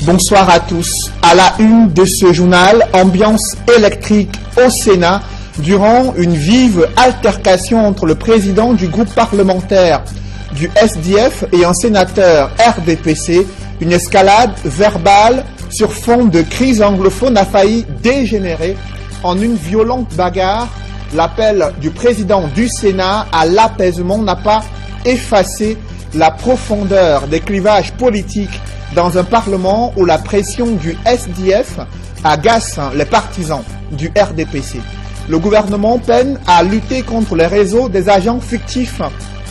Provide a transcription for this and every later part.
Bonsoir à tous. À la une de ce journal, ambiance électrique au Sénat durant une vive altercation entre le président du groupe parlementaire du SDF et un sénateur RDPC. Une escalade verbale sur fond de crise anglophone a failli dégénérer en une violente bagarre. L'appel du président du Sénat à l'apaisement n'a pas effacé la profondeur des clivages politiques dans un parlement où la pression du SDF agace les partisans du RDPC. Le gouvernement peine à lutter contre les réseaux des agents fictifs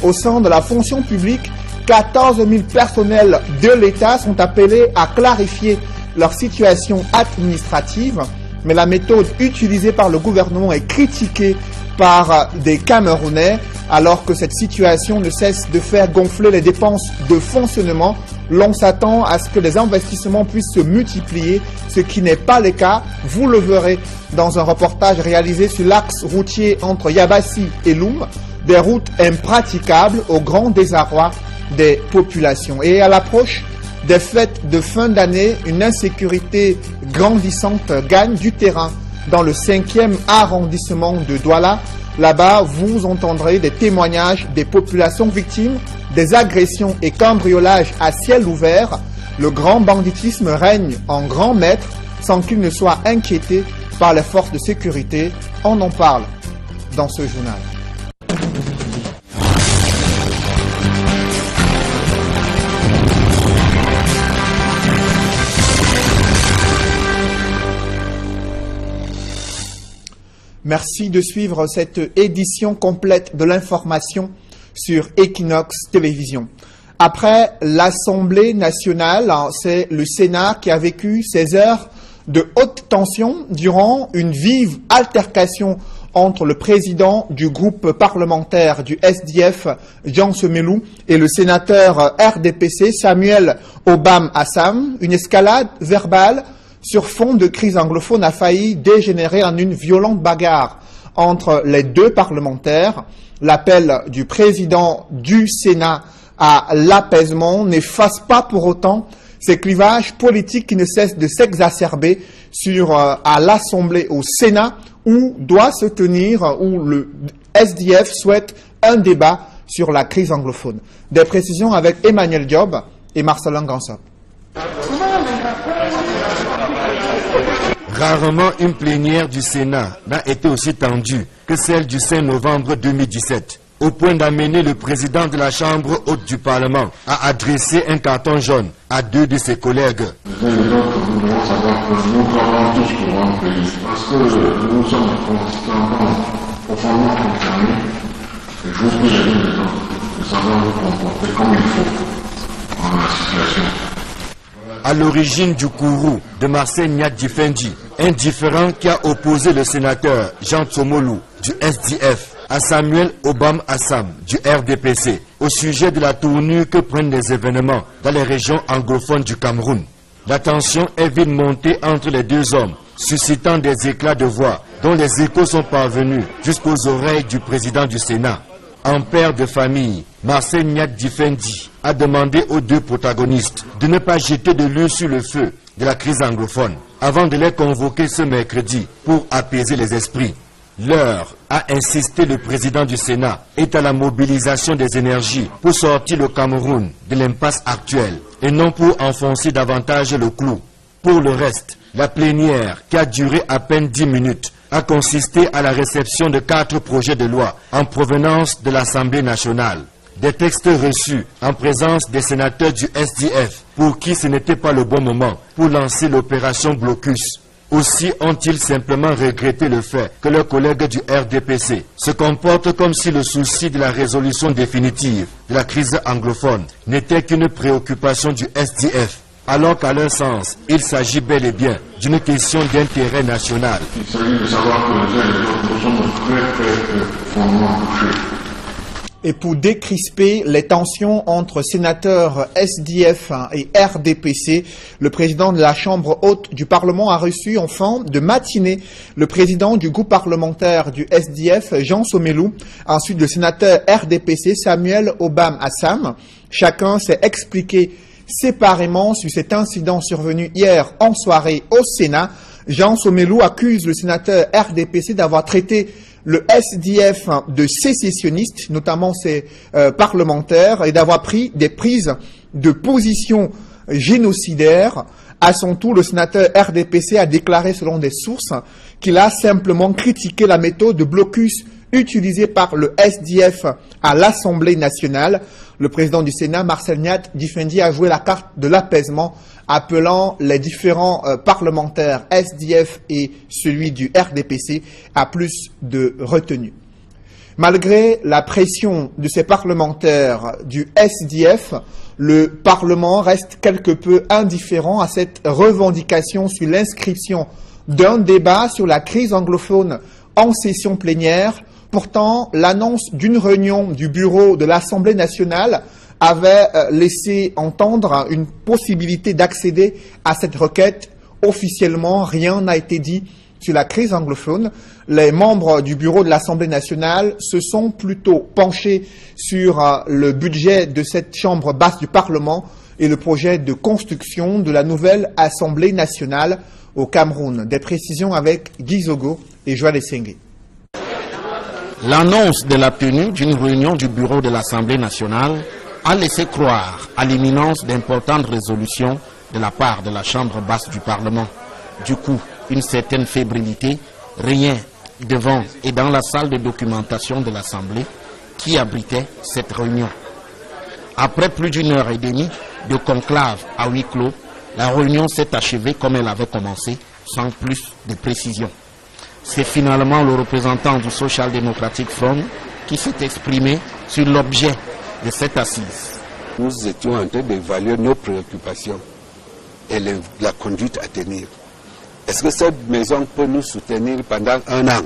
au sein de la fonction publique. 14 000 personnels de l'État sont appelés à clarifier leur situation administrative, mais la méthode utilisée par le gouvernement est critiquée par des Camerounais, alors que cette situation ne cesse de faire gonfler les dépenses de fonctionnement. L'on s'attend à ce que les investissements puissent se multiplier, ce qui n'est pas le cas. Vous le verrez dans un reportage réalisé sur l'axe routier entre Yabassi et Loum, des routes impraticables au grand désarroi des populations. Et à l'approche des fêtes de fin d'année, une insécurité grandissante gagne du terrain dans le 5e arrondissement de Douala. Là-bas, vous entendrez des témoignages des populations victimes des agressions et cambriolages à ciel ouvert. Le grand banditisme règne en grand maître sans qu'il ne soit inquiété par les forces de sécurité. On en parle dans ce journal. Merci de suivre cette édition complète de l'information sur Equinox Télévision. Après l'Assemblée nationale, c'est le Sénat qui a vécu ces heures de haute tension durant une vive altercation entre le président du groupe parlementaire du SDF, Jean Semelou, et le sénateur RDPC, Samuel Obam Assam. Une escalade verbale sur fond de crise anglophone a failli dégénérer en une violente bagarre entre les deux parlementaires. L'appel du président du Sénat à l'apaisement n'efface pas pour autant ces clivages politiques qui ne cessent de s'exacerber à l'Assemblée, au Sénat, où doit se tenir, où le SDF souhaite un débat sur la crise anglophone. Des précisions avec Emmanuel Diop et Marcelin Gansop. Rarement une plénière du Sénat n'a été aussi tendue que celle du 5 novembre 2017, au point d'amener le président de la Chambre haute du Parlement à adresser un carton jaune à deux de ses collègues. Nous devons savoir que nous travaillons tous pour un pays, parce que nous sommes constamment, profondément concernés, et je vous prie de savoir nous comporter comme il faut dans la situation. À l'origine du courroux de Marcel Nyadjifendi, un différend qui a opposé le sénateur Jean Tsomolou du SDF à Samuel Obam Assam du RDPC au sujet de la tournure que prennent les événements dans les régions anglophones du Cameroun. La tension est vite montée entre les deux hommes, suscitant des éclats de voix dont les échos sont parvenus jusqu'aux oreilles du président du Sénat. En père de famille, Marcel Nyadjifendi a demandé aux deux protagonistes de ne pas jeter de l'huile sur le feu de la crise anglophone avant de les convoquer ce mercredi pour apaiser les esprits. L'heure, a insisté le président du Sénat, est à la mobilisation des énergies pour sortir le Cameroun de l'impasse actuelle et non pour enfoncer davantage le clou. Pour le reste, la plénière, qui a duré à peine 10 minutes, a consisté à la réception de 4 projets de loi en provenance de l'Assemblée nationale. Des textes reçus en présence des sénateurs du SDF pour qui ce n'était pas le bon moment pour lancer l'opération Blocus. Aussi ont-ils simplement regretté le fait que leurs collègues du RDPC se comportent comme si le souci de la résolution définitive de la crise anglophone n'était qu'une préoccupation du SDF, alors qu'à leur sens, il s'agit bel et bien d'une question d'intérêt national. Il s'agit de savoir que les uns et les autres sommes très fondamentalement touchés. Et pour décrisper les tensions entre sénateurs SDF et RDPC, le président de la Chambre haute du Parlement a reçu en fin de matinée le président du groupe parlementaire du SDF, Jean Semelou, ensuite le sénateur RDPC, Samuel Obam Assam. Chacun s'est expliqué séparément sur cet incident survenu hier en soirée au Sénat. Jean Tsomelou accuse le sénateur RDPC d'avoir traité le SDF de sécessionniste, notamment ses parlementaires, et d'avoir pris des prises de position génocidaires. À son tour, le sénateur RDPC a déclaré, selon des sources, qu'il a simplement critiqué la méthode de blocus utilisée par le SDF à l'Assemblée nationale. Le président du Sénat, Marcel Nyat Difendi, a joué la carte de l'apaisement, appelant les différents parlementaires SDF et celui du RDPC à plus de retenue. Malgré la pression de ces parlementaires du SDF, le Parlement reste quelque peu indifférent à cette revendication sur l'inscription d'un débat sur la crise anglophone en session plénière. Pourtant, l'annonce d'une réunion du bureau de l'Assemblée nationale avait laissé entendre une possibilité d'accéder à cette requête. Officiellement, rien n'a été dit sur la crise anglophone. Les membres du bureau de l'Assemblée nationale se sont plutôt penchés sur le budget de cette chambre basse du Parlement et le projet de construction de la nouvelle Assemblée nationale au Cameroun. Des précisions avec Guy Zogo et Joël Essengue. L'annonce de la tenue d'une réunion du bureau de l'Assemblée nationale a laissé croire à l'imminence d'importantes résolutions de la part de la chambre basse du Parlement. Du coup, une certaine fébrilité régnait devant et dans la salle de documentation de l'Assemblée qui abritait cette réunion. Après plus d'une heure et demie de conclave à huis clos, la réunion s'est achevée comme elle avait commencé, sans plus de précision. C'est finalement le représentant du Social Democratic Front qui s'est exprimé sur l'objet de cette assise. Nous étions en train d'évaluer nos préoccupations et la conduite à tenir. Est-ce que cette maison peut nous soutenir pendant un an?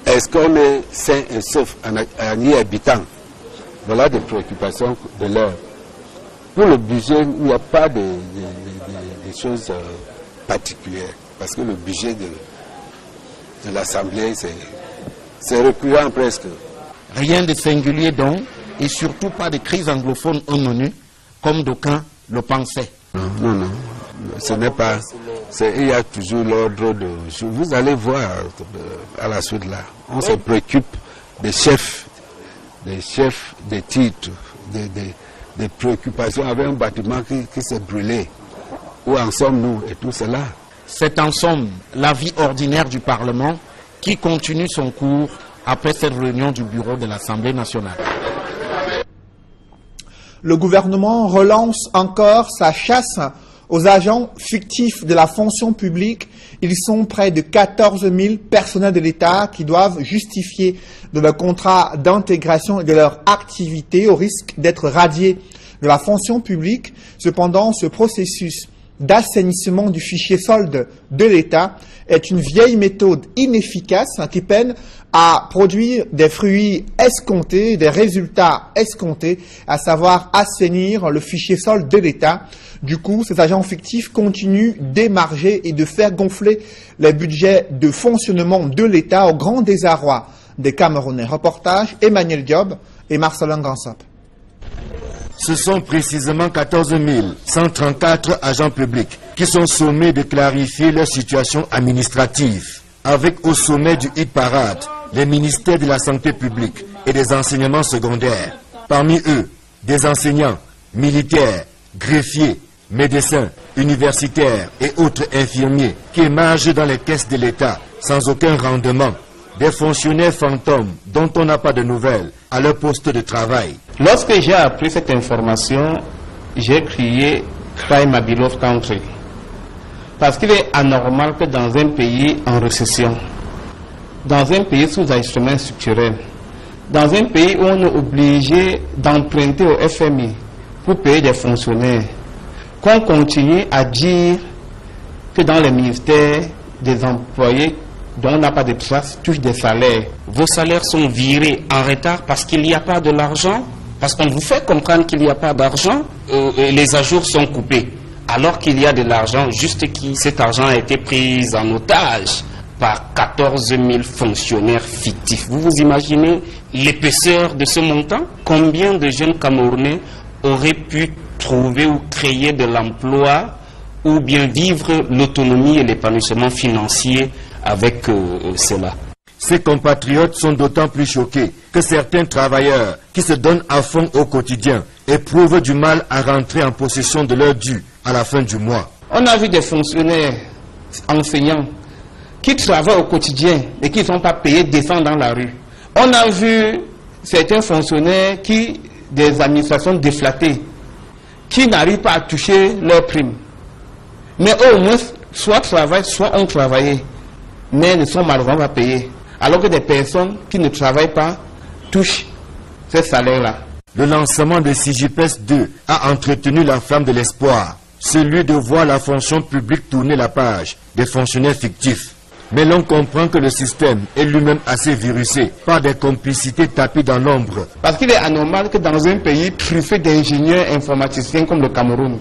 Est-ce qu'on est sain et sauf en y habitant? Voilà des préoccupations de l'heure. Pour le budget, il n'y a pas de choses particulières, parce que le budget de l'Assemblée, c'est récurrent presque. Rien de singulier donc, et surtout pas de crise anglophone en ONU, comme d'aucuns le pensaient. Non, ce n'est pas. Il y a toujours l'ordre de. Vous allez voir à la suite là. On se préoccupe des chefs, des titres, des préoccupations avec un bâtiment qui s'est brûlé. Où en sommes-nous et tout cela? C'est en somme la vie ordinaire du Parlement qui continue son cours après cette réunion du bureau de l'Assemblée nationale. Le gouvernement relance encore sa chasse aux agents fictifs de la fonction publique. Ils sont près de 14 000 personnels de l'État qui doivent justifier de leur contrat d'intégration et de leur activité au risque d'être radiés de la fonction publique. Cependant, ce processus d'assainissement du fichier solde de l'État est une vieille méthode inefficace qui peine à produire des fruits escomptés, des résultats escomptés, à savoir assainir le fichier solde de l'État. Du coup, ces agents fictifs continuent d'émarger et de faire gonfler les budgets de fonctionnement de l'État au grand désarroi des Camerounais. Reportage Emmanuel Diop et Marcelin Gansop. Ce sont précisément 14 134 agents publics qui sont sommés de clarifier leur situation administrative, avec au sommet du hit-parade les ministères de la santé publique et des enseignements secondaires. Parmi eux, des enseignants, militaires, greffiers, médecins, universitaires et autres infirmiers qui émargent dans les caisses de l'État sans aucun rendement. Des fonctionnaires fantômes dont on n'a pas de nouvelles à leur poste de travail. Lorsque j'ai appris cette information, j'ai crié « Cry my beloved country ». Parce qu'il est anormal que dans un pays en récession, dans un pays sous ajustement structurel, dans un pays où on est obligé d'emprunter au FMI pour payer des fonctionnaires, qu'on continue à dire que dans les ministères, des employés dont on n'a pas de traces touchent des salaires. Vos salaires sont virés en retard parce qu'il n'y a pas de l'argent, parce qu'on vous fait comprendre qu'il n'y a pas d'argent, les ajours sont coupés. Alors qu'il y a de l'argent, juste que cet argent a été pris en otage par 14 000 fonctionnaires fictifs. Vous vous imaginez l'épaisseur de ce montant? Combien de jeunes Camerounais auraient pu trouver ou créer de l'emploi ou bien vivre l'autonomie et l'épanouissement financier avec cela. Ses compatriotes sont d'autant plus choqués que certains travailleurs qui se donnent à fond au quotidien éprouvent du mal à rentrer en possession de leur dû à la fin du mois. On a vu des fonctionnaires, enseignants, qui travaillent au quotidien et qui ne sont pas payés descendre dans la rue. On a vu certains fonctionnaires des administrations déflatées, qui n'arrivent pas à toucher leurs primes. Mais eux, au moins, soit travaillent, soit ont travaillé, mais ne sont malheureusement pas payés. Alors que des personnes qui ne travaillent pas touchent ces salaires-là. Le lancement de CIGIPES 2 a entretenu la flamme de l'espoir, celui de voir la fonction publique tourner la page des fonctionnaires fictifs. Mais l'on comprend que le système est lui-même assez virusé par des complicités tapées dans l'ombre. Parce qu'il est anormal que dans un pays truffé d'ingénieurs informaticiens comme le Cameroun,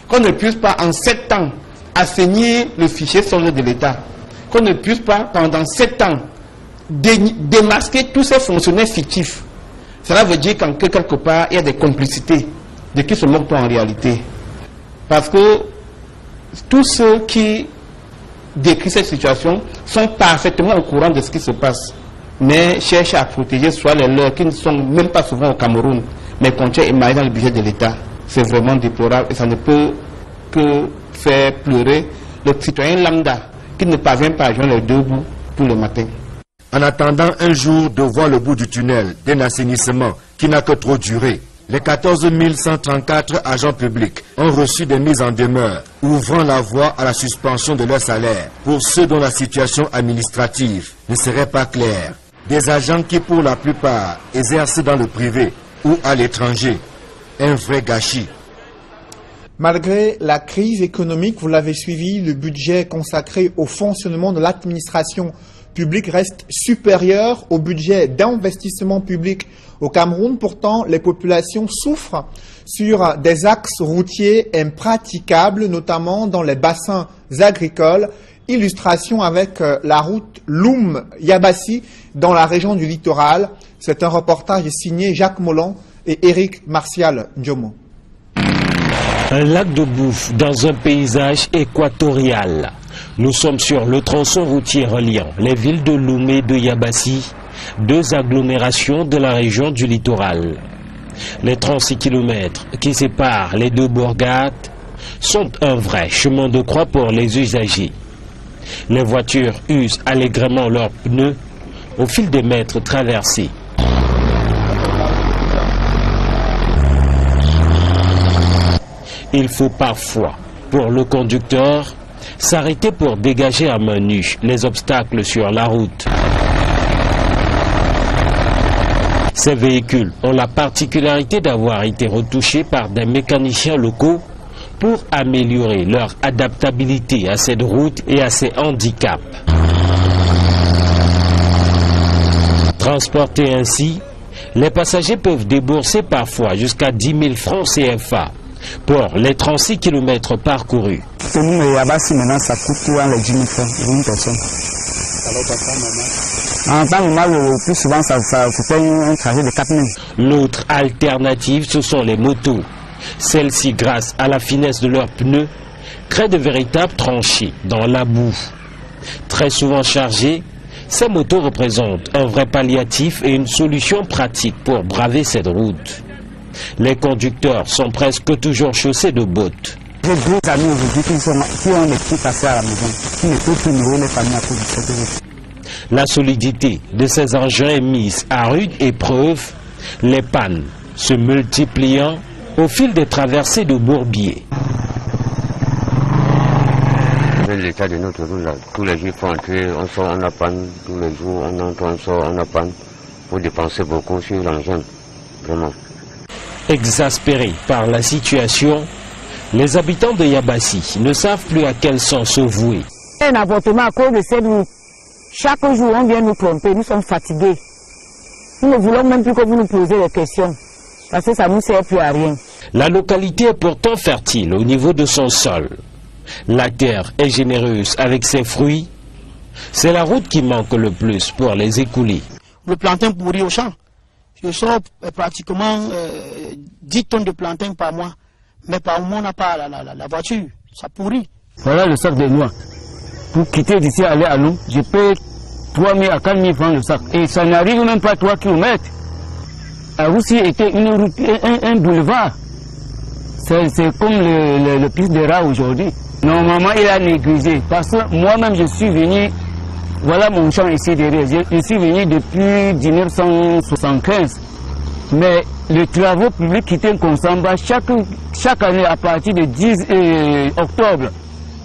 qu'on ne puisse pas en 7 ans assainir le fichier solde de l'État, qu'on ne puisse pas pendant 7 ans démasquer tous ces fonctionnaires fictifs. Cela veut dire que quelque part il y a des complicités de qui se moquent en réalité. Parce que tous ceux qui décrivent cette situation sont parfaitement au courant de ce qui se passe, mais cherchent à protéger soit les leurs qui ne sont même pas souvent au Cameroun, mais continuent à émailler dans le budget de l'État. C'est vraiment déplorable et ça ne peut que faire pleurer le citoyen lambda qui ne parvient pas à joindre les deux bouts tous les matins. En attendant un jour de voir le bout du tunnel d'un assainissement qui n'a que trop duré, les 14 134 agents publics ont reçu des mises en demeure, ouvrant la voie à la suspension de leur salaire pour ceux dont la situation administrative ne serait pas claire. Des agents qui, pour la plupart, exercent dans le privé ou à l'étranger. Un vrai gâchis. Malgré la crise économique, vous l'avez suivi, le budget consacré au fonctionnement de l'administration publique reste supérieur au budget d'investissement public au Cameroun. Pourtant, les populations souffrent sur des axes routiers impraticables, notamment dans les bassins agricoles. Illustration avec la route Loum-Yabassi dans la région du littoral. C'est un reportage signé Jacques Molon et Éric Martial Ndjomo. Un lac de bouffe dans un paysage équatorial. Nous sommes sur le tronçon routier reliant les villes de Loum et de Yabassi, deux agglomérations de la région du littoral. Les 36 km qui séparent les deux bourgades sont un vrai chemin de croix pour les usagers. Les voitures usent allègrement leurs pneus au fil des mètres traversés. Il faut parfois, pour le conducteur, s'arrêter pour dégager à main nue les obstacles sur la route. Ces véhicules ont la particularité d'avoir été retouchés par des mécaniciens locaux pour améliorer leur adaptabilité à cette route et à ces handicaps. Transportés ainsi, les passagers peuvent débourser parfois jusqu'à 10 000 francs CFA pour les 36 km parcourus. Pour nous, maintenant, ça coûte les 10 000 francs pour une personne. En temps normal, le plus souvent, ça fait un trajet de 4 000. L'autre alternative, ce sont les motos. Celles-ci, grâce à la finesse de leurs pneus, créent de véritables tranchées dans la boue. Très souvent chargées, ces motos représentent un vrai palliatif et une solution pratique pour braver cette route. Les conducteurs sont presque toujours chaussés de bottes. J'ai deux amis aujourd'hui qui ont des petits affaires à la maison, qui ne peuvent plus nourrir les familles à cause de cette route. La solidité de ces engins est mise à rude épreuve, les pannes se multipliant au fil des traversées de bourbiers. L'état de notre route, là, tous les jours, il faut entrer, on sort, on a panne, tous les jours, on entre, on sort, on a panne. Il faut dépenser beaucoup sur l'engin, vraiment. Exaspérés par la situation, les habitants de Yabassi ne savent plus à quel sens se vouer. Un avortement à cause de cette route. Chaque jour, on vient nous tromper, nous sommes fatigués. Nous ne voulons même plus que vous nous posiez des questions, parce que ça ne nous sert plus à rien. La localité est pourtant fertile au niveau de son sol. La terre est généreuse avec ses fruits. C'est la route qui manque le plus pour les écouler. Le plantain pourri au champ. Je sors pratiquement 10 tonnes de plantain par mois. Mais par moment, on n'a pas la voiture, ça pourrit. Voilà le sac de noix. Pour quitter d'ici aller à Lou, je paye 3 000 à 4 000 francs le sac. Et ça n'arrive même pas à 3 km. La Russie était une route, un boulevard. C'est comme le piste de rat aujourd'hui. Normalement, il a négligé. Parce que moi-même, je suis venu, voilà mon champ ici derrière. Je suis venu depuis 1975. Mais les travaux publics qui étaient Konsamba, chaque année, à partir de 10 octobre,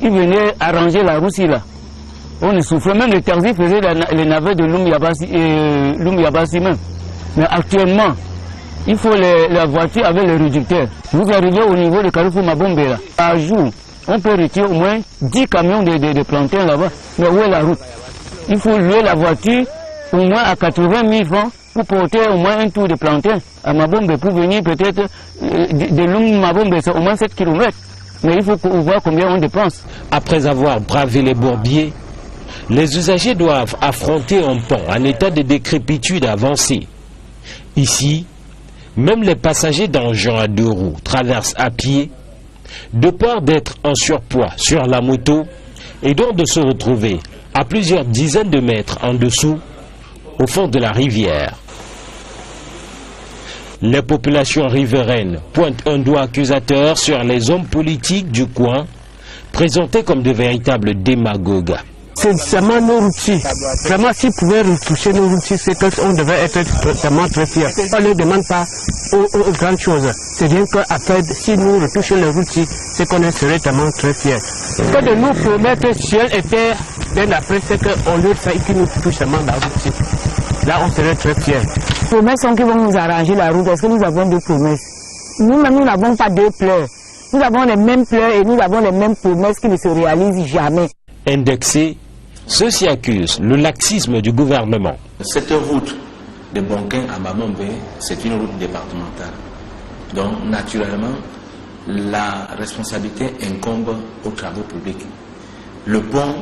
ils venaient arranger la Russie là. On ne souffrait, même les taxis faisaient les navets de Lumyabasi même. Mais actuellement, il faut la voiture avec le réducteur. Vous arrivez au niveau de Carrefour Mabombe là. Par jour, on peut retirer au moins 10 camions de plantains là-bas. Mais où est la route? Il faut louer la voiture au moins à 80 000 francs pour porter au moins un tour de plantain à Mabombe pour venir peut-être de Lumyabombe, c'est au moins 7 km. Mais il faut voir combien on dépense. Après avoir bravé les bourbiers, les usagers doivent affronter un pont en état de décrépitude avancée. Ici, même les passagers d'engins à 2 roues traversent à pied, de peur d'être en surpoids sur la moto et donc de se retrouver à plusieurs dizaines de mètres en dessous, au fond de la rivière. Les populations riveraines pointent un doigt accusateur sur les hommes politiques du coin, présentés comme de véritables démagogues. C'est seulement nos routiers. Vraiment, s'ils pouvaient retoucher nos routiers, c'est qu'on devait être vraiment très fiers. On ne leur demande pas aux grandes choses. C'est bien qu'après, si nous retouchons les routiers, c'est qu'on serait tellement très fiers. Que de nous promettre, si elle était bien après, c'est qu'on leur fait qu'ils nous touchent seulement la routier. Là, on serait très fiers. Les promesses sont qu'ils vont nous arranger la route. Est-ce que nous avons deux promesses? Nous-mêmes, nous n'avons pas deux pleurs. Nous avons les mêmes pleurs et nous avons les mêmes promesses qui ne se réalisent jamais. Indexés, ceux-ci accusent le laxisme du gouvernement. Cette route de Bonquin à Mabombe, c'est une route départementale. Donc, naturellement, la responsabilité incombe aux travaux publics. Le pont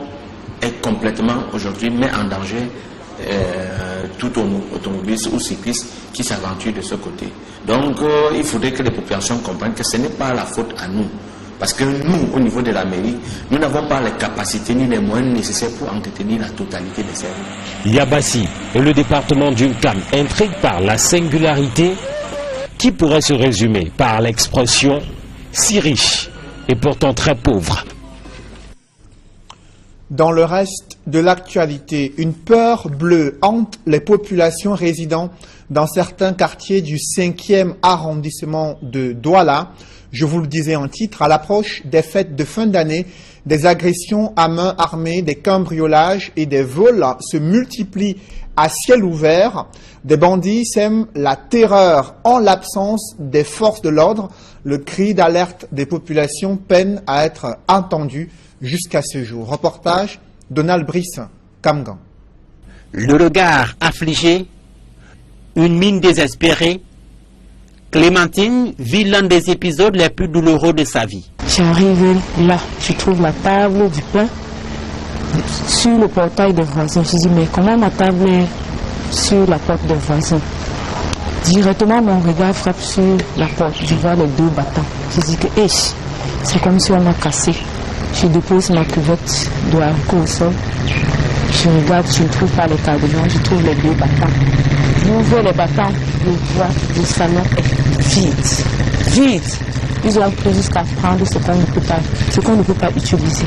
est complètement, aujourd'hui, met en danger tout automobiliste ou cycliste qui s'aventure de ce côté. Donc, il faudrait que les populations comprennent que ce n'est pas la faute à nous. Parce que nous, au niveau de la mairie, nous n'avons pas les capacités ni les moyens nécessaires pour entretenir la totalité des services. Yabassi et le département d'Unkam intriguent par la singularité qui pourrait se résumer par l'expression si riche et pourtant très pauvre. Dans le reste de l'actualité, une peur bleue hante les populations résidant dans certains quartiers du 5e arrondissement de Douala. Je vous le disais en titre, à l'approche des fêtes de fin d'année, des agressions à main armée, des cambriolages et des vols se multiplient à ciel ouvert. Des bandits sèment la terreur en l'absence des forces de l'ordre. Le cri d'alerte des populations peine à être entendu jusqu'à ce jour. Reportage Donald Brice, Kamgan. Le regard affligé, une mine désespérée, Clémentine vit l'un des épisodes les plus douloureux de sa vie. J'arrive là, je trouve la table du pain sur le portail des voisins. Je dis, mais comment ma table est sur la porte des voisins? Directement, mon regard frappe sur la porte. Je vois les 2 battants. Je dis que, c'est comme si on m'a cassé. Je dépose ma cuvette de haricots au sol. Je regarde, je ne trouve pas les cadenas, je trouve les 2 battants. J'ouvre les battants, je vois le salon est vide. Ils ont pris jusqu'à prendre ce qu'on ne peut pas utiliser.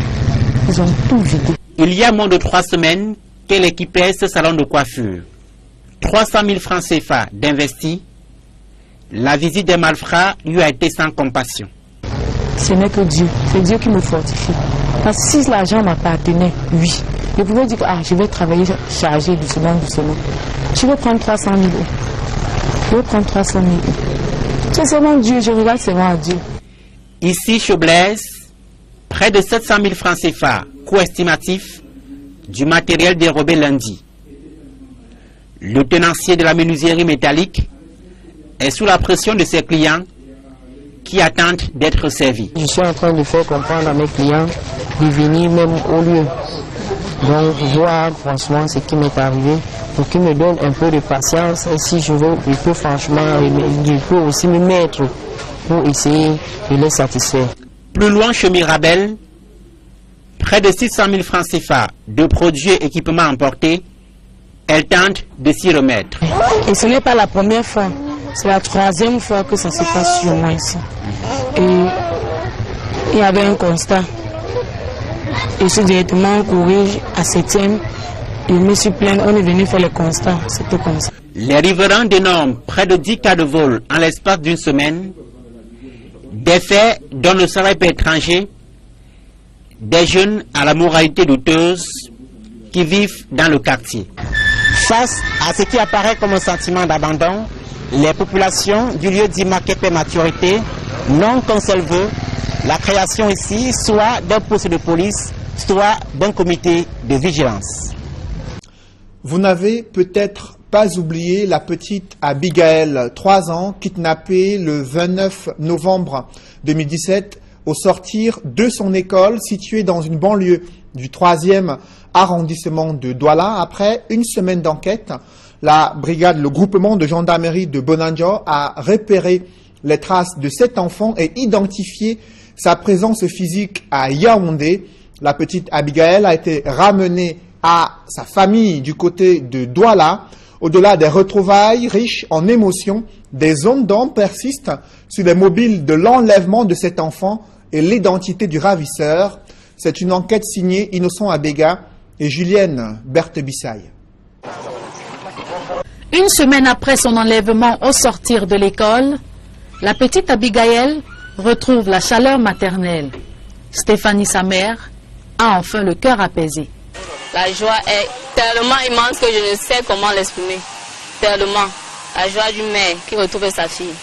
Ils ont tout vidé. Il y a moins de 3 semaines qu'elle équipait ce salon de coiffure. 300 000 francs CFA d'investi. La visite des malfrats lui a été sans compassion. Ce n'est que Dieu. C'est Dieu qui me fortifie. Parce que si l'argent m'appartenait, oui. Je pouvais dire que je vais travailler chargé doucement. Je vais prendre 300 000 euros. Je vais prendre 300 000 euros. C'est seulement Dieu, je regarde seulement à Dieu. Ici, chez Blaise, près de 700 000 francs CFA, coût estimatif du matériel dérobé lundi. Le tenancier de la menuiserie métallique est sous la pression de ses clients qui attendent d'être servis. Je suis en train de faire comprendre à mes clients de venir même au lieu. Donc, voir franchement ce qui m'est arrivé pour qu'ils me donnent un peu de patience. Et si je peux franchement, je peux aussi me mettre pour essayer de les satisfaire. Plus loin chez Mirabel, près de 600 000 francs CFA de produits et équipements emportés, elle tente de s'y remettre. Et ce n'est pas la première fois, c'est la troisième fois que ça se passe sur moi ici. Et il y avait un constat. Je suis directement couru à 7e. Je me suis plaint, on est venu faire le constat. C'était comme ça. Les riverains dénombrent près de 10 cas de vol en l'espace d'une semaine. Des faits dont ne seraient pas étrangers des jeunes à la moralité douteuse qui vivent dans le quartier. Face à ce qui apparaît comme un sentiment d'abandon, les populations du lieu dit Makepe Maturité n'ont qu'un seul vœu, la création ici soit d'un poste de police, soit d'un comité de vigilance. Vous n'avez peut-être pas oublié la petite Abigaël, 3 ans, kidnappée le 29 novembre 2017 au sortir de son école située dans une banlieue du 3e arrondissement de Douala. Après une semaine d'enquête, le groupement de gendarmerie de Bonandio a repéré les traces de cet enfant et identifié sa présence physique à Yaoundé. La petite Abigaël a été ramenée à sa famille du côté de Douala. Au-delà des retrouvailles riches en émotions, des zones d'ombre persistent sur les mobiles de l'enlèvement de cet enfant et l'identité du ravisseur. C'est une enquête signée Innocent Abega et Julienne Berthe-Bissaille. Une semaine après son enlèvement au sortir de l'école, la petite Abigaël retrouve la chaleur maternelle. Stéphanie, sa mère, a enfin le cœur apaisé. La joie est tellement immense que je ne sais comment l'exprimer. Tellement. La joie d'une mère qui retrouve sa fille.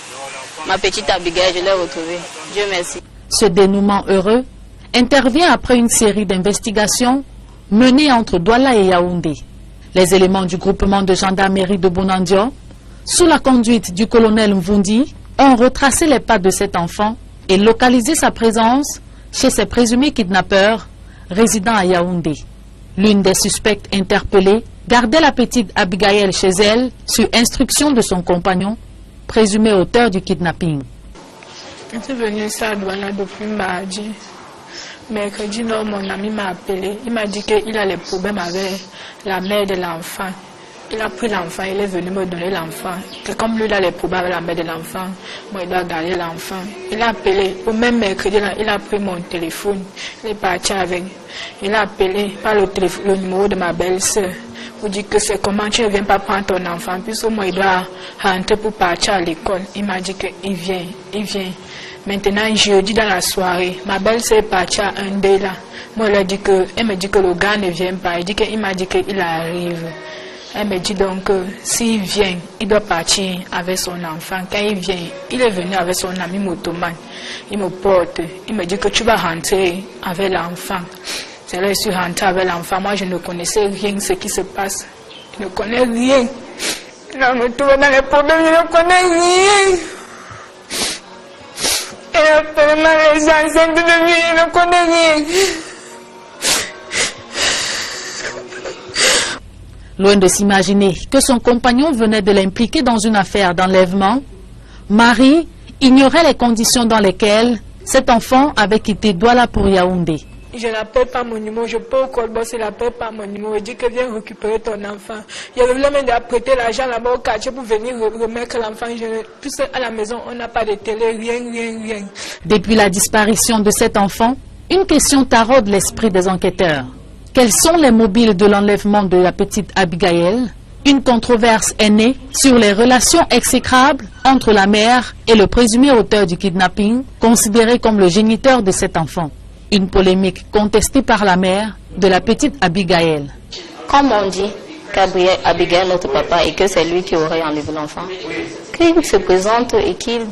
Ma petite Abigaël, je l'ai retrouvée. Dieu merci. Ce dénouement heureux intervient après une série d'investigations menées entre Douala et Yaoundé. Les éléments du groupement de gendarmerie de Bonandio, sous la conduite du colonel Mvundi, ont retracé les pas de cet enfant et localisé sa présence chez ses présumés kidnappeurs résidant à Yaoundé. L'une des suspectes interpellées gardait la petite Abigaël chez elle sur instruction de son compagnon, présumé auteur du kidnapping. Je suis venu ici à Douala depuis mardi. Mercredi, mon ami m'a appelé. Il m'a dit qu'il a des problèmes avec la mère de l'enfant. Il a pris l'enfant, il est venu me donner l'enfant. Comme lui, il a des problèmes avec la mère de l'enfant, moi, il doit garder l'enfant. Il a appelé, au même mercredi, là, il a pris mon téléphone. Il est parti avec. Il a appelé par le numéro de ma belle-sœur. Pour dire que c'est comment tu ne viens pas prendre ton enfant. Puis moi, il doit rentrer pour partir à l'école. Il m'a dit qu'il vient, il vient. Maintenant, jeudi dans la soirée, ma belle-sœur est partie à un dé là. Moi, elle me dit que le gars ne vient pas. Il m'a dit qu'il arrive. Elle me dit donc s'il vient, il doit partir avec son enfant. Quand il vient, il est venu avec son ami motoman. Il me porte. Il me dit que tu vas rentrer avec l'enfant. C'est là que je suis rentrée avec l'enfant. Moi, je ne connaissais rien de ce qui se passe. Je ne connais rien. Là, je me trouve dans les problèmes, je ne connais rien. Et après, les enceintes de vie, je ne connais rien. Loin de s'imaginer que son compagnon venait de l'impliquer dans une affaire d'enlèvement, Marie ignorait les conditions dans lesquelles cet enfant avait quitté Douala pour Yaoundé. Je n'appelle pas mon numéro, je peux au colbos, il n'appelle pas mon numéro, il dit que viens récupérer ton enfant. Il avait même d'apprêter l'argent là-bas au quartier pour venir remettre l'enfant. Puisque à la maison, on n'a pas de télé, rien. Depuis la disparition de cet enfant, une question taraude l'esprit des enquêteurs. Quels sont les mobiles de l'enlèvement de la petite Abigaël? Une controverse est née sur les relations exécrables entre la mère et le présumé auteur du kidnapping, considéré comme le géniteur de cet enfant. Une polémique contestée par la mère de la petite Abigaël. Comme on dit qu'Abigaël est notre papa et que c'est lui qui aurait enlevé l'enfant, qu'il se présente et qu'il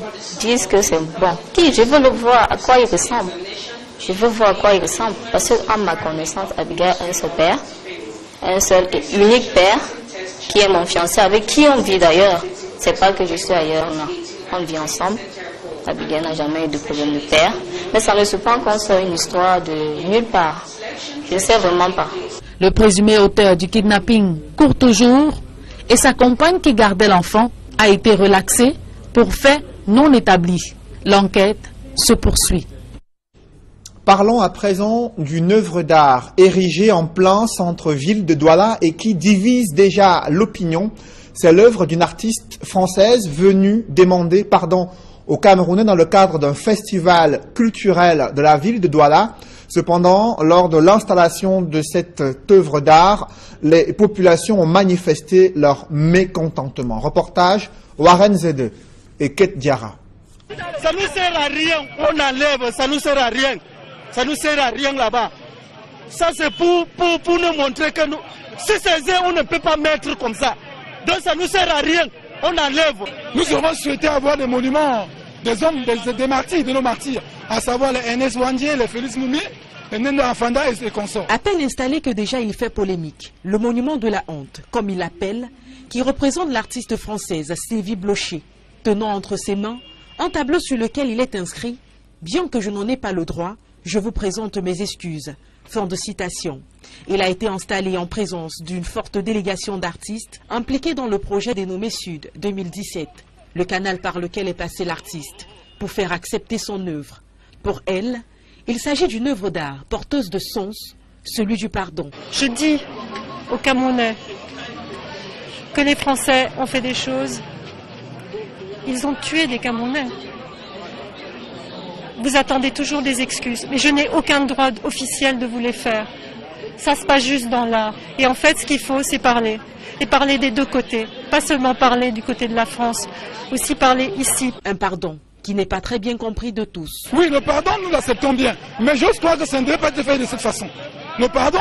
dise que c'est bon. Je veux le voir à quoi il ressemble. Je veux voir à quoi il ressemble. Parce qu'en ma connaissance, Abigaël a un seul père, un seul et unique père, qui est mon fiancé, avec qui on vit d'ailleurs. C'est pas que je suis ailleurs, non. On vit ensemble. Abigaël n'a jamais eu de problème de père. Mais ça me surprend qu'on soit une histoire de nulle part. Je ne sais vraiment pas. Le présumé auteur du kidnapping court toujours et sa compagne qui gardait l'enfant a été relaxée pour fait non établi. L'enquête se poursuit. Parlons à présent d'une œuvre d'art érigée en plein centre-ville de Douala et qui divise déjà l'opinion. C'est l'œuvre d'une artiste française venue demander pardon aux Camerounais dans le cadre d'un festival culturel de la ville de Douala. Cependant, lors de l'installation de cette œuvre d'art, les populations ont manifesté leur mécontentement. Reportage Warren Zede et Kate Diarra. Ça ne sert à rien, on enlève, ça ne sert à rien. Ça ne sert à rien là-bas. Ça c'est pour nous montrer que nous, si c'est on ne peut pas mettre comme ça. Donc ça ne sert à rien, on enlève. Nous aurons souhaité avoir des monuments des hommes, des martyrs, de nos martyrs, à savoir les Ernest Ouandié, les Félix Moumi, les Nenda Afanda et ses consorts. À peine installé que déjà il fait polémique. Le monument de la honte, comme il l'appelle, qui représente l'artiste française Sylvie Blocher, tenant entre ses mains un tableau sur lequel il est inscrit « Bien que je n'en ai pas le droit, je vous présente mes excuses ». Fin de citation. Il a été installé en présence d'une forte délégation d'artistes impliqués dans le projet dénommé Sud 2017, le canal par lequel est passé l'artiste, pour faire accepter son œuvre. Pour elle, il s'agit d'une œuvre d'art porteuse de sens, celui du pardon. Je dis aux Camerounais que les Français ont fait des choses. Ils ont tué des Camerounais. Vous attendez toujours des excuses, mais je n'ai aucun droit officiel de vous les faire. Ça se passe juste dans l'art. Et en fait, ce qu'il faut, c'est parler. Et parler des deux côtés. Pas seulement parler du côté de la France, aussi parler ici. Un pardon qui n'est pas très bien compris de tous. Oui, le pardon, nous l'acceptons bien. Mais j'ose croire que ça ne devait pas être fait de cette façon. Le pardon,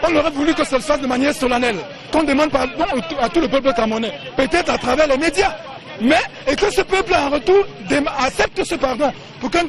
on aurait voulu que ça se fasse de manière solennelle. Qu'on demande pardon à tout le peuple camerounais. Peut-être à travers les médias. Mais, et que ce peuple en retour accepte ce pardon pour qu'un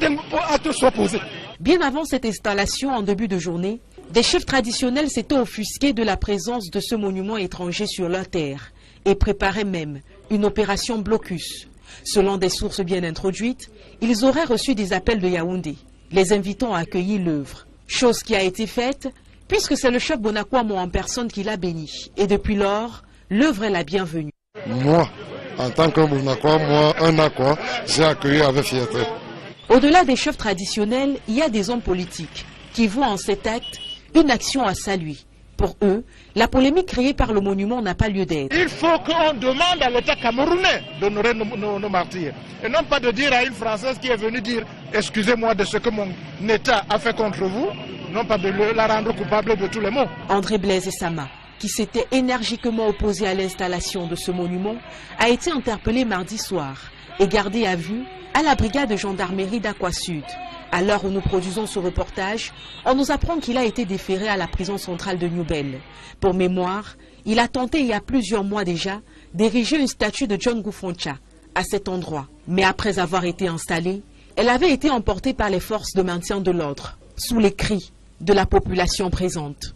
acte soit posé. Bien avant cette installation en début de journée, des chefs traditionnels s'étaient offusqués de la présence de ce monument étranger sur leur terre et préparaient même une opération blocus. Selon des sources bien introduites, ils auraient reçu des appels de Yaoundé, les invitant à accueillir l'œuvre. Chose qui a été faite, puisque c'est le chef Bonakwamo en personne qui l'a béni. Et depuis lors, l'œuvre est la bienvenue. Moi, en tant que Bonakwamo, moi, un Akwa, j'ai accueilli avec fierté. Au-delà des chefs traditionnels, il y a des hommes politiques qui voient en cet acte une action à saluer. Pour eux, la polémique créée par le monument n'a pas lieu d'être. Il faut qu'on demande à l'État camerounais d'honorer nos martyrs. Et non pas de dire à une Française qui est venue dire « Excusez-moi de ce que mon État a fait contre vous », non pas de la rendre coupable de tous les maux. André Blaise et Sama, qui s'était énergiquement opposé à l'installation de ce monument, a été interpellé mardi soir et gardé à vue à la brigade de gendarmerie d'Aqua Sud. À l'heure où nous produisons ce reportage, on nous apprend qu'il a été déféré à la prison centrale de Newbel. Pour mémoire, il a tenté il y a plusieurs mois déjà d'ériger une statue de John Goufoncha à cet endroit. Mais après avoir été installée, elle avait été emportée par les forces de maintien de l'ordre, sous les cris de la population présente.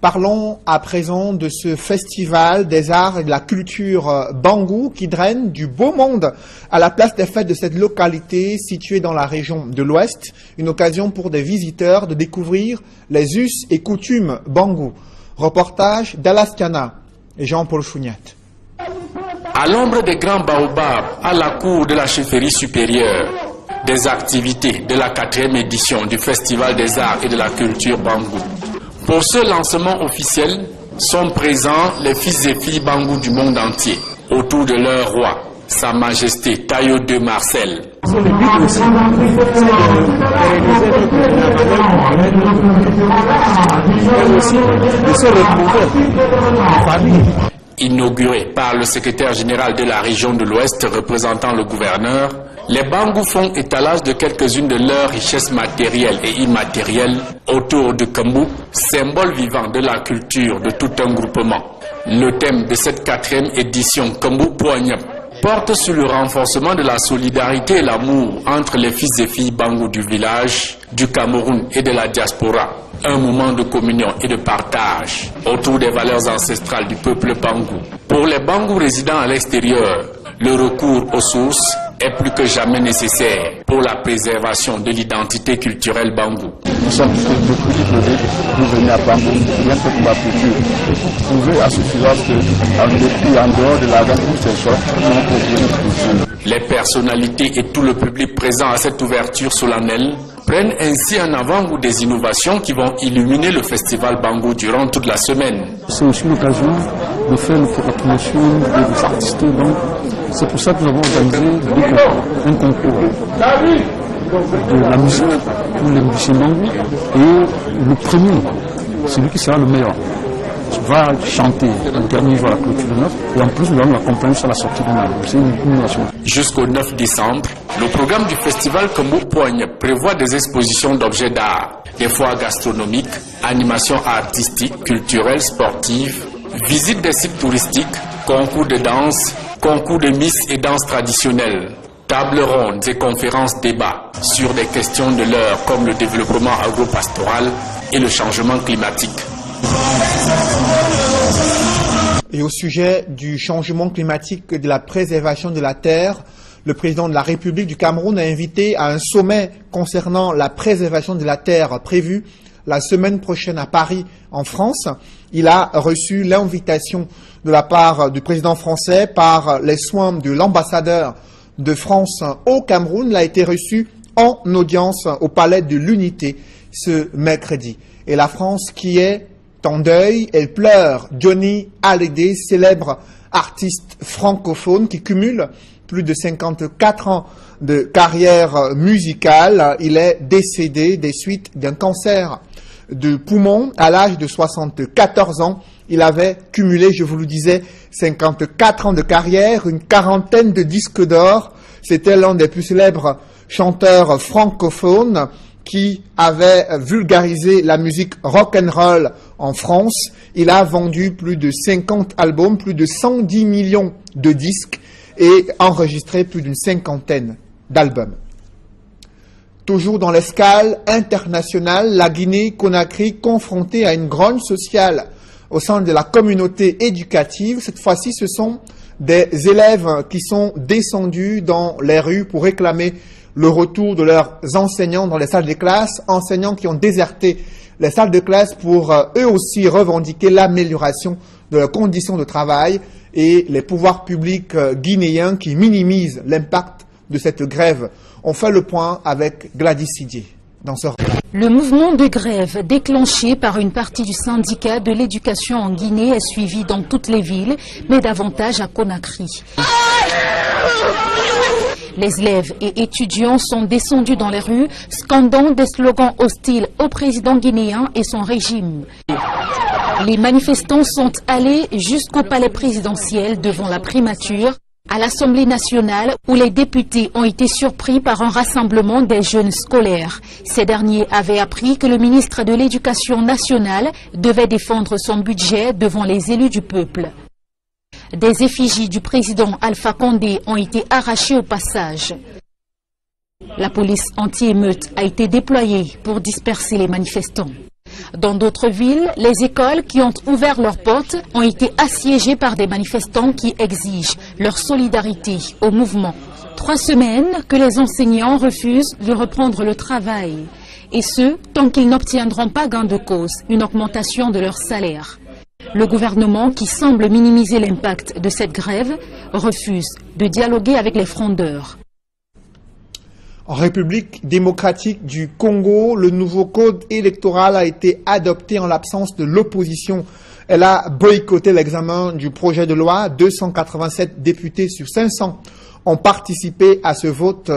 Parlons à présent de ce festival des arts et de la culture Bangou qui draine du beau monde à la place des fêtes de cette localité située dans la région de l'Ouest. Une occasion pour des visiteurs de découvrir les us et coutumes Bangou. Reportage d'Alaskana et Jean-Paul Chouniat. À l'ombre des grands baobabs, à la cour de la chefferie supérieure, des activités de la 4e édition du Festival des arts et de la culture Bangou. Pour ce lancement officiel, sont présents les fils et filles Bangou du monde entier, autour de leur roi, Sa Majesté Tayo II Marcel. Inauguré par le secrétaire général de la région de l'Ouest représentant le gouverneur, les Bangou font étalage de quelques-unes de leurs richesses matérielles et immatérielles autour de Kambou, symbole vivant de la culture de tout un groupement. Le thème de cette 4e édition Kambou Poignap porte sur le renforcement de la solidarité et l'amour entre les fils et filles Bangou du village, du Cameroun et de la diaspora. Un moment de communion et de partage autour des valeurs ancestrales du peuple Bangou. Pour les Bangou résidant à l'extérieur, le recours aux sources est plus que jamais nécessaire pour la préservation de l'identité culturelle Bangou. Nous sommes depuis diplômés, nous venons à Bambou, rien que pour ma culture. Et pour prouver à suffisance qu'en dehors de la langue, où c'est ça, nous pouvons une culture. Les personnalités et tout le public présent à cette ouverture solennelle prennent ainsi en avant des innovations qui vont illuminer le festival Bango durant toute la semaine. C'est aussi l'occasion de faire la promotion des artistes. Donc, c'est pour ça que nous avons organisé un concours de la musique pour les musiciens Bango. Et le premier, celui qui sera le meilleur, va chanter le dernier jour à la clôture de 9 et en plus nous allons l'accompagner sur la sortie de l'année. C'est une innovation. Jusqu'au 9 décembre, le programme du festival Kambo Poigne prévoit des expositions d'objets d'art, des foires gastronomiques, animations artistiques, culturelles, sportives, visites des sites touristiques, concours de danse, concours de miss et danse traditionnelle, tables rondes et conférences débats sur des questions de l'heure comme le développement agro-pastoral et le changement climatique. Et au sujet du changement climatique et de la préservation de la terre, le président de la République du Cameroun a invité à un sommet concernant la préservation de la terre prévu la semaine prochaine à Paris, en France. Il a reçu l'invitation de la part du président français par les soins de l'ambassadeur de France au Cameroun. Il a été reçu en audience au Palais de l'Unité ce mercredi. Et la France qui est en deuil, elle pleure. Johnny Hallyday, célèbre artiste francophone qui cumule plus de 54 ans de carrière musicale. Il est décédé des suites d'un cancer de poumon à l'âge de 74 ans. Il avait cumulé, je vous le disais, 54 ans de carrière, une quarantaine de disques d'or. C'était l'un des plus célèbres chanteurs francophones qui avait vulgarisé la musique rock'n'roll en France. Il a vendu plus de 50 albums, plus de 110 millions de disques et enregistré plus d'une cinquantaine d'albums. Toujours dans l'escale internationale, la Guinée-Conakry confrontée à une grogne sociale au sein de la communauté éducative. Cette fois-ci, ce sont des élèves qui sont descendus dans les rues pour réclamer le retour de leurs enseignants dans les salles de classe, enseignants qui ont déserté les salles de classe pour eux aussi revendiquer l'amélioration de leurs conditions de travail et les pouvoirs publics guinéens qui minimisent l'impact de cette grève. On fait le point avec Gladys Sidier dans ce... Le mouvement de grève déclenché par une partie du syndicat de l'éducation en Guinée est suivi dans toutes les villes, mais davantage à Conakry. Les élèves et étudiants sont descendus dans les rues, scandant des slogans hostiles au président guinéen et son régime. Les manifestants sont allés jusqu'au palais présidentiel devant la primature, à l'Assemblée nationale où les députés ont été surpris par un rassemblement des jeunes scolaires. Ces derniers avaient appris que le ministre de l'Éducation nationale devait défendre son budget devant les élus du peuple. Des effigies du président Alpha Condé ont été arrachées au passage. La police anti-émeute a été déployée pour disperser les manifestants. Dans d'autres villes, les écoles qui ont ouvert leurs portes ont été assiégées par des manifestants qui exigent leur solidarité au mouvement. 3 semaines que les enseignants refusent de reprendre le travail. Et ce, tant qu'ils n'obtiendront pas gain de cause, une augmentation de leur salaire. Le gouvernement, qui semble minimiser l'impact de cette grève, refuse de dialoguer avec les frondeurs. En République démocratique du Congo, le nouveau code électoral a été adopté en l'absence de l'opposition. Elle a boycotté l'examen du projet de loi. 287 députés sur 500 ont participé à ce vote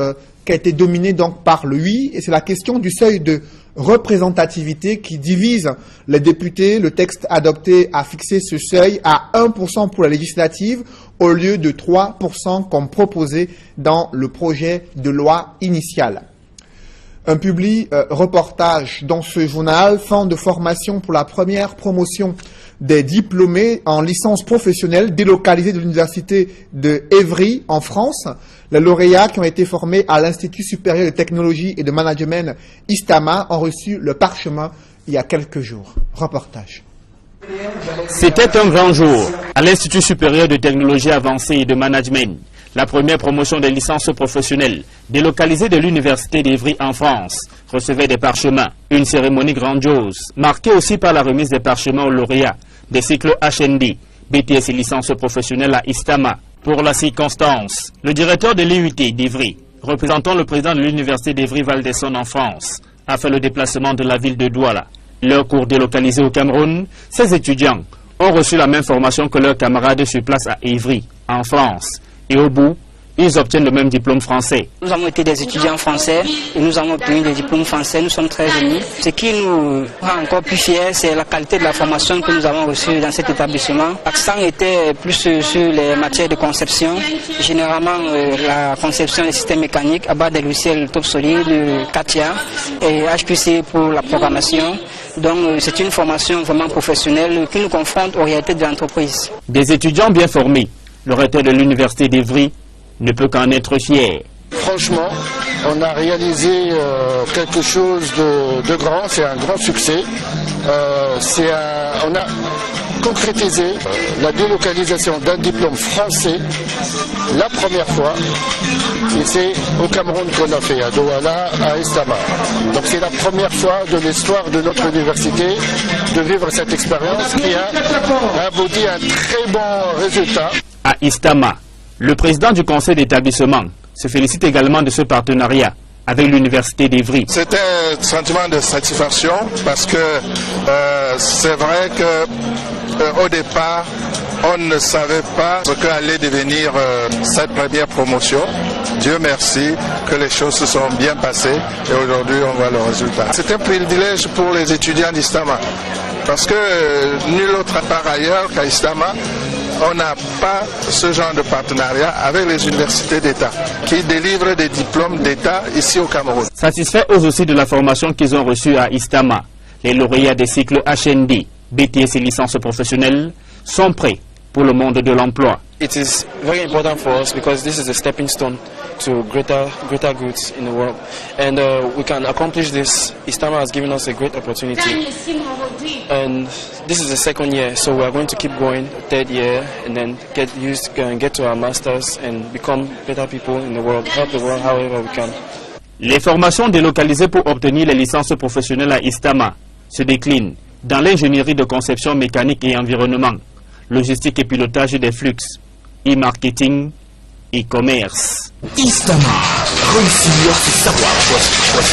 qui a été dominé donc par le oui. Et c'est la question du seuil de représentativité qui divise les députés. Le texte adopté a fixé ce seuil à 1% pour la législative au lieu de 3% comme proposé dans le projet de loi initial. Un reportage dans ce journal, fin de formation pour la première promotion des diplômés en licence professionnelle délocalisés de l'université de Évry en France. Les lauréats qui ont été formés à l'Institut supérieur de technologie et de management ISTAMA ont reçu le parchemin il y a quelques jours. Reportage. C'était un grand jour à l'Institut supérieur de technologie avancée et de management. La première promotion des licences professionnelles délocalisée de l'Université d'Ivry en France recevait des parchemins. Une cérémonie grandiose, marquée aussi par la remise des parchemins aux lauréats des cycles HND, BTS et licences professionnelles à Istama. Pour la circonstance, le directeur de l'IUT d'Ivry, représentant le président de l'Université d'Ivry Val-d'Essonne en France, a fait le déplacement de la ville de Douala. Leur cours délocalisé au Cameroun, ces étudiants ont reçu la même formation que leurs camarades sur place à Ivry, en France. Et au bout, ils obtiennent le même diplôme français. Nous avons été des étudiants français et nous avons obtenu des diplômes français. Nous sommes très unis. Ce qui nous rend encore plus fiers, c'est la qualité de la formation que nous avons reçue dans cet établissement. L'accent était plus sur les matières de conception, généralement la conception des systèmes mécaniques à base des logiciels top solide, CATIA et HPC pour la programmation. Donc c'est une formation vraiment professionnelle qui nous confronte aux réalités de l'entreprise. Des étudiants bien formés, le recteur de l'Université d'Ivry ne peut qu'en être fier. Franchement, on a réalisé quelque chose de grand, c'est un grand succès. On a concrétisé la délocalisation d'un diplôme français la première fois. Et c'est au Cameroun qu'on a fait, à Douala, à Istama. Donc c'est la première fois de l'histoire de notre université de vivre cette expérience qui a abouti à un très bon résultat. À Istama, le président du conseil d'établissement se félicite également de ce partenariat avec l'Université d'Ivry. C'est un sentiment de satisfaction parce que c'est vrai qu'au départ, on ne savait pas ce qu'allait devenir cette première promotion. Dieu merci que les choses se sont bien passées et aujourd'hui on voit le résultat. C'est un privilège pour les étudiants d'Istama parce que nul autre part ailleurs qu'à Istama, on n'a pas ce genre de partenariat avec les universités d'État qui délivrent des diplômes d'État ici au Cameroun. Satisfaits eux aussi de la formation qu'ils ont reçue à Istama, les lauréats des cycles HND, BTS et licences professionnelles sont prêts pour le monde de l'emploi. It is very important for us because this is a stepping stone to greater goods in the world, and we can accomplish this. Istama has given us a great opportunity, and this is the second year, so we are going to keep going, third year, and then get to our masters and become better people in the world, help the world however we can. Les formations délocalisées pour obtenir les licences professionnelles à Istama se déclinent dans l'ingénierie de conception mécanique et environnement, logistique et pilotage des flux, e-marketing, e-commerce. Istama, réussir, c'est savoir choisir.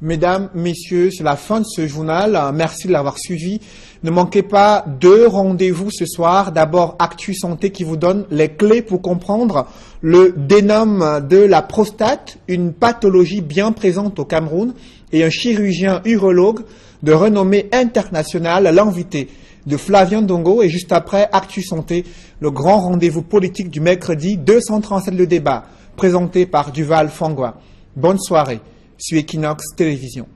Mesdames, messieurs, c'est la fin de ce journal. Merci de l'avoir suivi. Ne manquez pas 2 rendez-vous ce soir. D'abord, Actu Santé qui vous donne les clés pour comprendre le dénome de la prostate, une pathologie bien présente au Cameroun, et un chirurgien urologue de renommée internationale, l'invité de Flavien Dongo. Et juste après, Actu Santé, le grand rendez-vous politique du mercredi 237 le débat, présenté par Duval Fangwa. Bonne soirée sur Equinox Télévision.